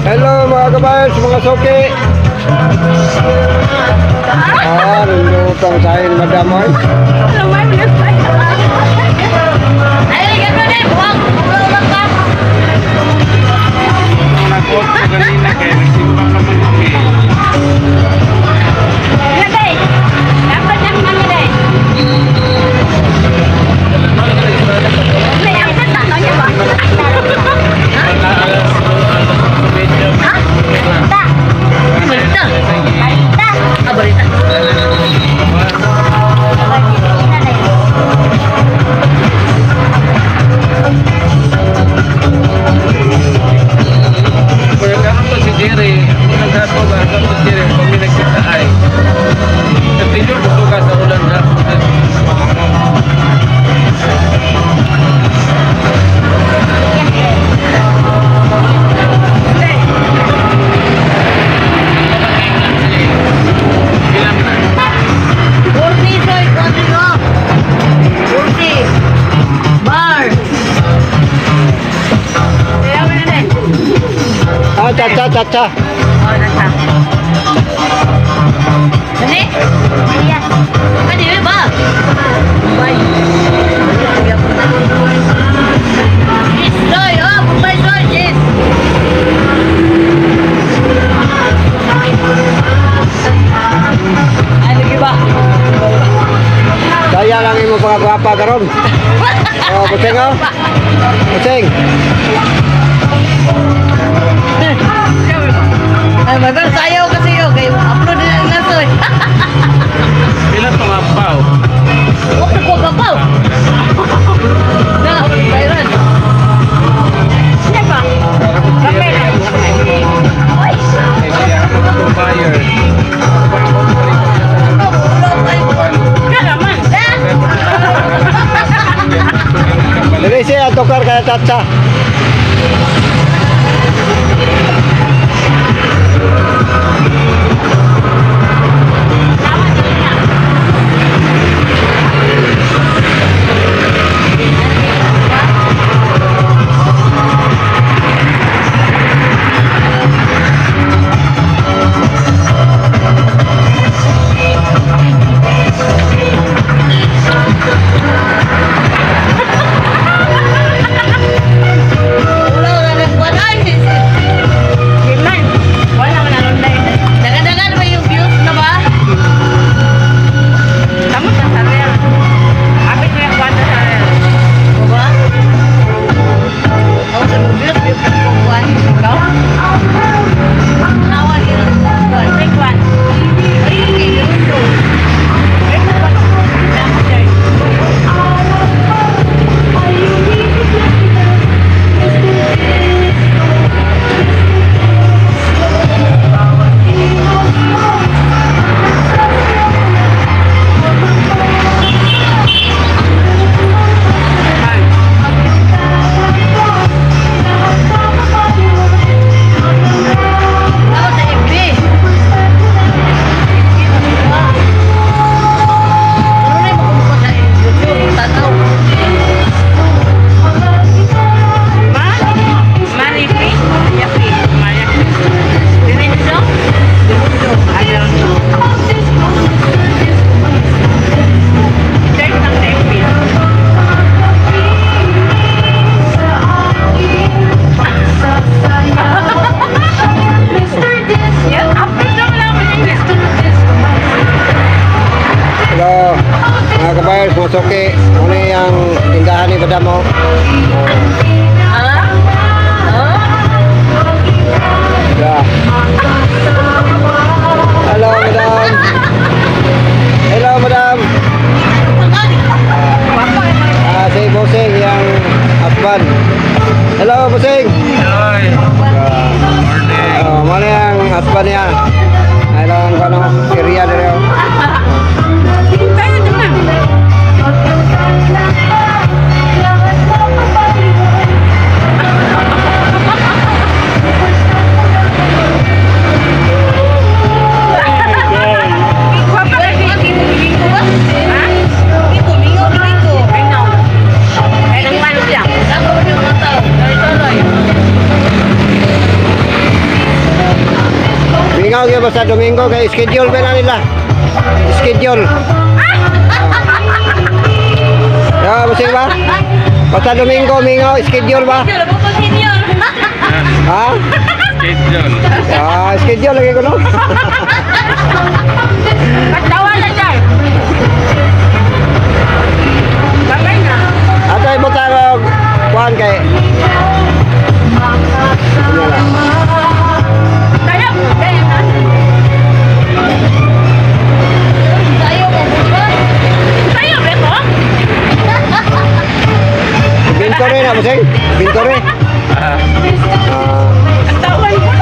Hello mga kabayas, mga soke. Lutong sahin madam ay. Caca. Oh, nasa. Ini? Iya. Kan ini ba? Bye. Soy, oh, bye soy, yes. Ay, lagi ba? Saya lang imo pagkagwapa karon. Oh, busing oh. Busing. Ay, magal sayaw kasi yun. Kaya upload na lang nasoy. Pila itong apaw? Huwag na ko kapaw. Na, Byron. Sino ba? Kami na. Ay, Kaya ako itong buyer. Dili siya tukar kaya Caca. Soke, ano yung tindahan ni Madam mo? Yeah. Hello, Madam. Hello, Madam. Si Boseng yang husband. Hello, Boseng. Hoy. Mana yang husband niya? Hello, ano? Area dari. Mingaw yun basta Domingo kay schedule ba na nila? Schedule. Ya, busing ba? Basta Domingo, mingaw, schedule ba? Ha? Schedule. Ah, schedule lagi ko no? Pagtawa na siya. Bagay na. Atay mo tayo, kuhan kay... Ano lang? Tayo. Tayo na. Tayo mo. Tayo, Beto. Bintore na, busing? Bintore? Ah, Ah, Tawan mo.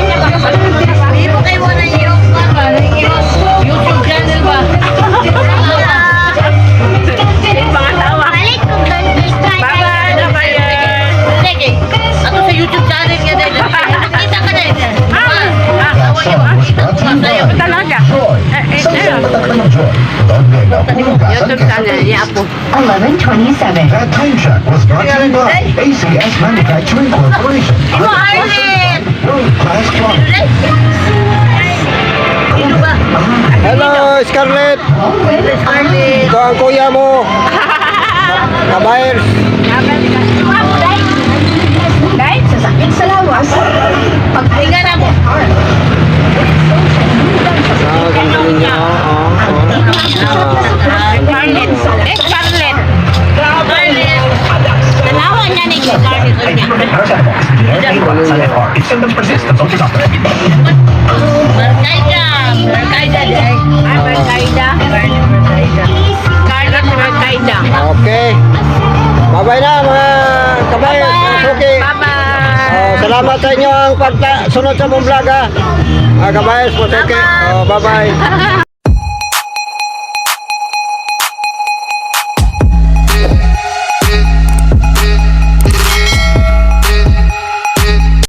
Hindi mo kayo muna yung YouTube channel ba? Mga tawa. Bye-bye, kabayan. Sige, ako sa YouTube channel ka din. Nakita ka din. Tawa niyo, kita ko ba sa'yo? Talaga. YouTube channel niya po. 1127. That time check was brought to you by ACS Manufacturing Corporation. Imo, Arlen! World class quality. Sino ba? hello, Scarlett! Arlen. Ito ang kuya mo. Kabayers. Guys, sasakit sa lawas. Paghinga na mo. Ah, ganda niya. Scarlett. Scarlett. Dalawa niya ni Scarlett niya. Barkaida. Barkaida day. Barkaida. Scarlett Barkaida. Okay. Bye-bye na mga kabayers. Okay. Bye-bye. Salamat sa inyo ang pagsunod sa mong vlog ha. Kabayers, okay. Bye-bye.